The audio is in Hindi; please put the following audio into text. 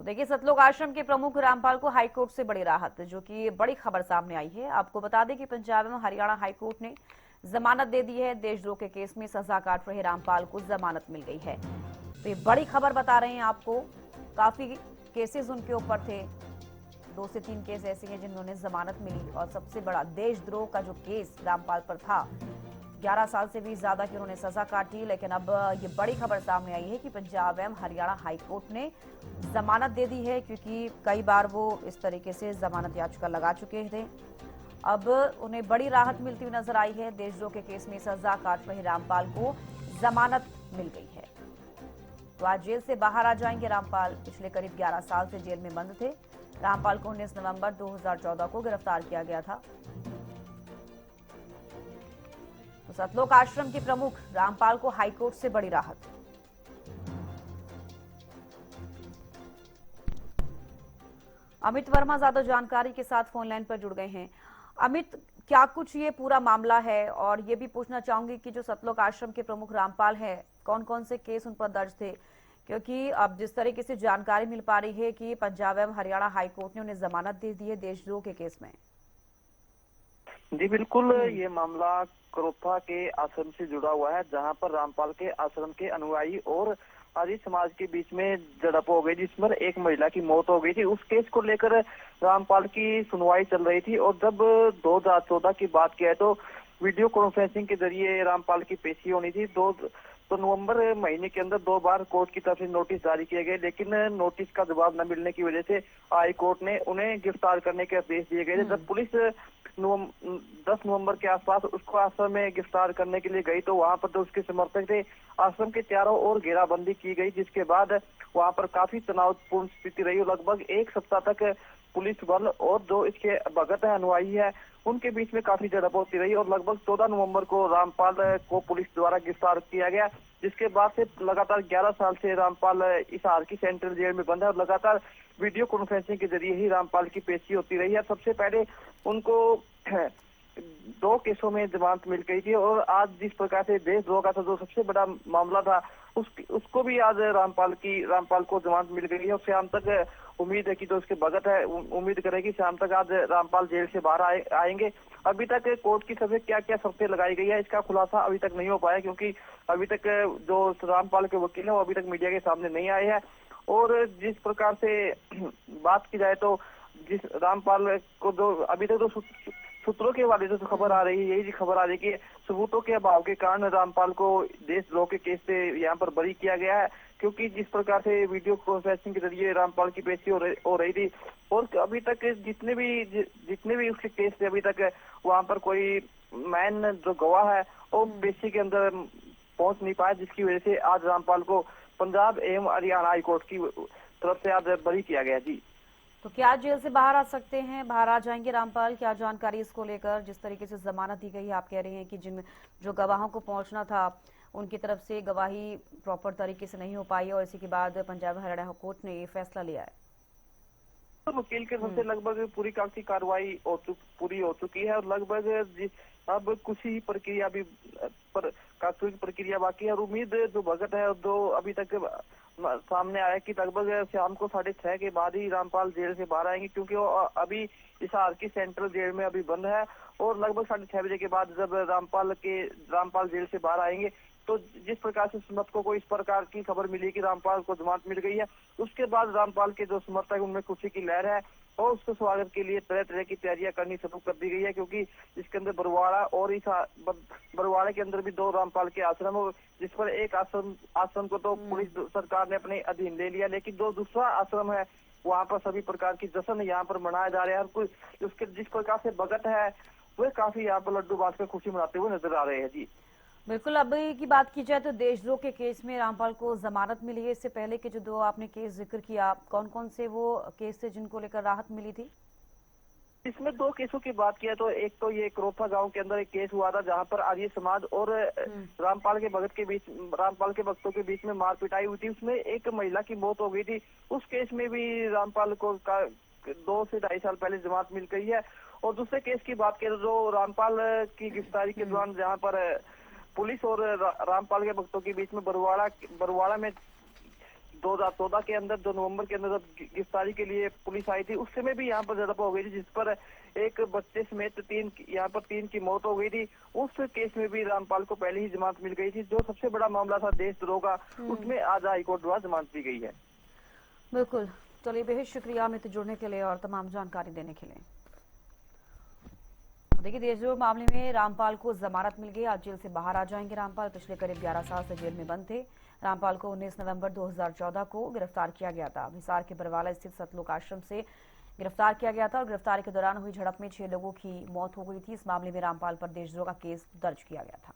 तो देखिए, सतलोक आश्रम के प्रमुख रामपाल को हाईकोर्ट से बड़ी राहत, जो कि बड़ी खबर सामने आई है। आपको बता दें कि पंजाब एवं हरियाणा हाईकोर्ट ने जमानत दे दी है। देशद्रोह के केस में सजा काट रहे रामपाल को जमानत मिल गई है। तो ये बड़ी खबर बता रहे हैं आपको। काफी केसेस उनके ऊपर थे, 2 से 3 केस ऐसे हैं जिन्होंने जमानत मिली, और सबसे बड़ा देशद्रोह का जो केस रामपाल पर था, 11 साल से भी ज्यादा की उन्होंने सजा काटी। लेकिन अब ये बड़ी खबर सामने आई है कि पंजाब एवं हरियाणा हाईकोर्ट ने जमानत दे दी है, क्योंकि कई बार वो इस तरीके से जमानत याचिका लगा चुके थे। अब उन्हें बड़ी राहत मिलती हुई नजर आई है। देशद्रोह के केस में सजा काट रहे रामपाल को जमानत मिल गई है। तो आज जेल से बाहर आ जाएंगे रामपाल। पिछले करीब 11 साल से जेल में बंद थे। रामपाल को 19 नवंबर 2014 को गिरफ्तार किया गया था। तो सतलोक आश्रम के प्रमुख रामपाल को हाईकोर्ट से बड़ी राहत। अमित वर्मा ज्यादा जानकारी के साथ फोन लाइन पर जुड़ गए हैं। अमित, क्या कुछ ये पूरा मामला है? और ये भी पूछना चाहूंगी कि जो सतलोक आश्रम के प्रमुख रामपाल है, कौन कौन से केस उन पर दर्ज थे? क्योंकि अब जिस तरीके से जानकारी मिल पा रही है कि पंजाब एवं हरियाणा हाईकोर्ट ने उन्हें जमानत दे दी है देशद्रोह के केस में। जी बिल्कुल, ये मामला क्रोथा के आश्रम से जुड़ा हुआ है, जहां पर रामपाल के आश्रम के अनुयायी और आर्य समाज के बीच में झड़प हो गई, जिसमें एक महिला की मौत हो गई थी। उस केस को लेकर रामपाल की सुनवाई चल रही थी, और जब 2014 की बात किया तो वीडियो कॉन्फ्रेंसिंग के जरिए रामपाल की पेशी होनी थी। तो नवंबर महीने के अंदर 2 बार कोर्ट की तरफ से नोटिस जारी किए गए, लेकिन नोटिस का जवाब न मिलने की वजह से हाई कोर्ट ने उन्हें गिरफ्तार करने के आदेश दिए गए थे। जब पुलिस 10 नवंबर के आसपास उसको आश्रम में गिरफ्तार करने के लिए गई, तो वहां पर जो उसके समर्थक थे, आश्रम के चारों ओर घेराबंदी की गई, जिसके बाद वहां पर काफी तनावपूर्ण स्थिति रही। लगभग 1 सप्ताह तक पुलिस बल और जो इसके भगत है, अनुयायी है, उनके बीच में काफी झड़प होती रही, और लगभग 14 नवंबर को रामपाल को पुलिस द्वारा गिरफ्तार किया गया। जिसके बाद से लगातार 11 साल से रामपाल हिसार की सेंट्रल जेल में बंद है, और लगातार वीडियो कॉन्फ्रेंसिंग के जरिए ही रामपाल की पेशी होती रही है। सबसे पहले उनको 2 केसों में जमानत मिल गई थी, और आज जिस प्रकार से देशद्रोह का था जो सबसे बड़ा मामला था, उसको भी आज रामपाल को जमानत मिल गई है। और शाम तक उम्मीद है कि जो उसके भगत है, उम्मीद करेगी शाम तक आज रामपाल जेल से बाहर आएंगे। अभी तक कोर्ट की तरफ से क्या क्या शर्तें लगाई गई है, इसका खुलासा अभी तक नहीं हो पाया, क्योंकि अभी तक जो रामपाल के वकील है वो अभी तक मीडिया के सामने नहीं आए हैं। और जिस प्रकार से बात की जाए तो जिस रामपाल को जो अभी तक जो सूत्रों के हवाले से तो खबर आ रही है, यही खबर आ रही है कि सबूतों के अभाव के कारण रामपाल को देशद्रोह के केस से यहाँ पर बरी किया गया है, क्योंकि जिस प्रकार से वीडियो कॉन्फ्रेंसिंग के जरिए रामपाल की पेशी हो रही थी, और अभी तक जितने भी उसके केस थे, अभी तक वहां पर कोई मैन जो गवाह है वो पेशी के अंदर पहुंच नहीं पाया, जिसकी वजह से आज रामपाल को पंजाब एवं हरियाणा हाईकोर्ट की तरफ से आज बरी किया गया। जी, तो क्या जेल से बाहर आ सकते हैं, बाहर आ जाएंगे रामपाल? क्या जानकारी इसको लेकर? जिस तरीके से जमानत दी गई है, आप कह रहे हैं कि जो गवाहों को पहुंचना था, उनकी तरफ से गवाही प्रॉपर तरीके से नहीं हो पाई, और इसी के बाद पंजाब हरियाणा कोर्ट ने ये फैसला लिया है। तो वकील के तरफ से लगभग पूरी कागजी कार्रवाई पूरी हो चुकी है, और लगभग अब कुछ ही प्रक्रिया भी कागजी प्रक्रिया बाकी है। और उम्मीद जो भगत है, जो अभी तक सामने आया कि लगभग शाम को 6:30 के बाद ही रामपाल जेल से बाहर आएंगे, क्योंकि वो अभी हिसार की सेंट्रल जेल में अभी बंद है। और लगभग 6:30 बजे के बाद जब रामपाल जेल से बाहर आएंगे, तो जिस प्रकार से समर्थकों को इस प्रकार की खबर मिली कि रामपाल को जमानत मिल गई है, उसके बाद रामपाल के जो समर्थक उनमें खुशी की लहर है, और उसके स्वागत के लिए तरह तरह की तैयारियां करनी शुरू कर दी गई है। क्योंकि इसके अंदर बरवाड़ा और बरवाड़े के अंदर भी 2 रामपाल के आश्रम, और जिस पर एक आश्रम को तो पुलिस सरकार ने अपने अधीन ले लिया, लेकिन जो दूसरा आश्रम है वहाँ पर सभी प्रकार की जश्न यहाँ पर मनाया जा रहा है। और उसके जिस प्रकार से भगत है वे काफी यहाँ पर लड्डू बांट कर खुशी मनाते हुए नजर आ रहे हैं। जी बिल्कुल। अभी की बात की जाए तो देशद्रोह के केस में रामपाल को जमानत मिली है। इससे पहले के जो 2 आपने केस जिक्र किया, कौन कौन से वो केस थे जिनको लेकर राहत मिली थी? इसमें 2 केसों की बात किया तो एक तो ये क्रोथा गांव के अंदर एक केस हुआ था, जहां पर आर्य समाज और रामपाल के भक्तों के बीच में मार पिटाई हुई थी। उसमें एक महिला की मौत हो गई थी। उस केस में भी रामपाल को 2 से 2.5 साल पहले जमानत मिल गई है। और दूसरे केस की बात करें तो रामपाल की गिरफ्तारी के दौरान जहाँ पर पुलिस और रामपाल के भक्तों के बीच में बरवाड़ा में 2014 के अंदर, जो नवंबर के अंदर जब गिरफ्तारी के लिए पुलिस आई थी, उस समय भी यहाँ पर झड़प हो गई थी, जिस पर एक बच्चे समेत यहाँ पर 3 की मौत हो गई थी। उस केस में भी रामपाल को पहले ही जमानत मिल गई थी। जो सबसे बड़ा मामला था देशद्रोह का, उसमें आज हाईकोर्ट द्वारा जमानत दी गई है। बिल्कुल, चलिए बेहद शुक्रिया अमित जुड़ने के लिए और तमाम जानकारी देने के लिए। देखिए, देशद्रोह मामले में रामपाल को जमानत मिल गई। आज जेल से बाहर आ जाएंगे रामपाल। पिछले करीब 11 साल से जेल में बंद थे। रामपाल को 19 नवंबर 2014 को गिरफ्तार किया गया था। हिसार के बरवाला स्थित सतलोक आश्रम से गिरफ्तार किया गया था और गिरफ्तारी के दौरान हुई झड़प में 6 लोगों की मौत हो गई थी। इस मामले में रामपाल पर देशद्रोह का केस दर्ज किया गया था।